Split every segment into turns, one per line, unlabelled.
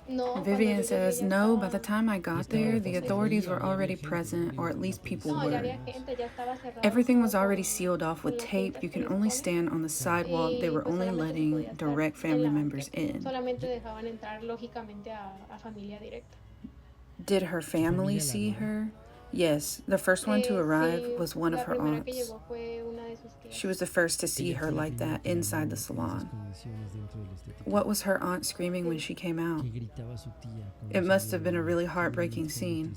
Vivian says, no, by the time I got there, the authorities were already present, or at least people were. Everything was already sealed off with tape. You can only stand on the sidewalk. They were only letting direct family members in. Did her family see her? Yes, the first one to arrive was one of her aunts. She was the first to see her like that inside the salon. What was her aunt screaming when she came out? It must have been a really heartbreaking scene.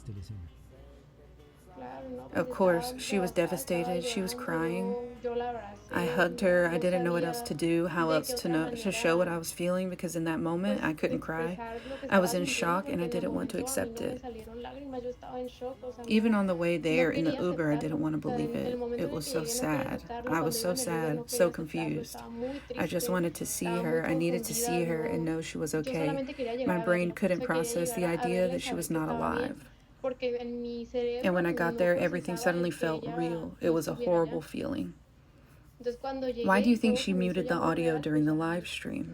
Of course, she was devastated. She was crying. I hugged her. I didn't know what else to do, how else to show what I was feeling, because in that moment I couldn't cry. I was in shock and I didn't want to accept it. Even on the way there in the Uber, I didn't want to believe it. It was so sad. I was so sad, so confused. I just wanted to see her. I needed to see her and know she was okay. My brain couldn't process the idea that she was not alive. And when I got there, everything suddenly felt real. It was a horrible feeling. Why do you think she muted the audio during the live stream?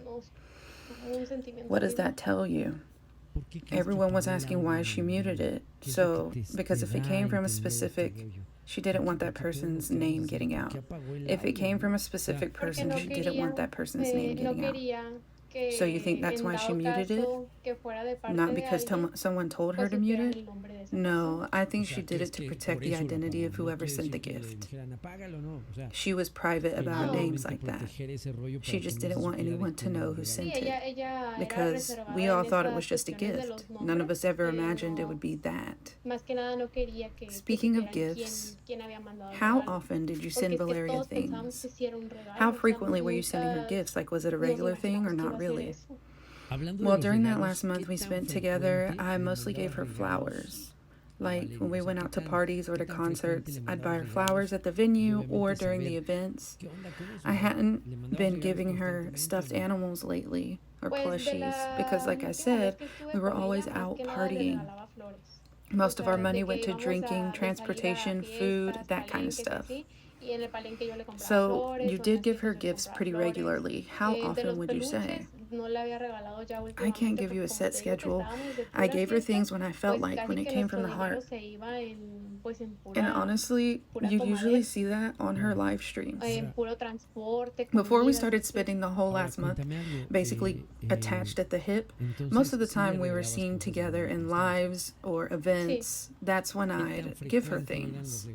What does that tell you? Everyone was asking why she muted it. So, because if it came from a specific, she didn't want that person's name getting out. If it came from a specific person, she didn't want that person's name getting out. So you think that's why she muted it? Not because someone told her to mute it? No, I think she did it to protect the identity of whoever sent the gift. She was private about names like that. She just didn't want anyone to know who sent it. Because we all thought it was just a gift. None of us ever imagined it would be that. Speaking of gifts, how often did you send Valeria things? How frequently were you sending her gifts? Like, was it a regular thing or not really? Well, during that last month we spent together, I mostly gave her flowers. Like, when we went out to parties or to concerts, I'd buy her flowers at the venue or during the events. I hadn't been giving her stuffed animals lately, or plushies, because like I said, we were always out partying. Most of our money went to drinking, transportation, food, that kind of stuff. So you did give her gifts pretty regularly. How often would you say? I can't give you a set schedule. I gave her things when I felt like, when it came from the heart. And honestly, you usually see that on her live streams. Before we started spending the whole last month basically attached at the hip, most of the time we were seen together in lives or events. That's when I'd give her things.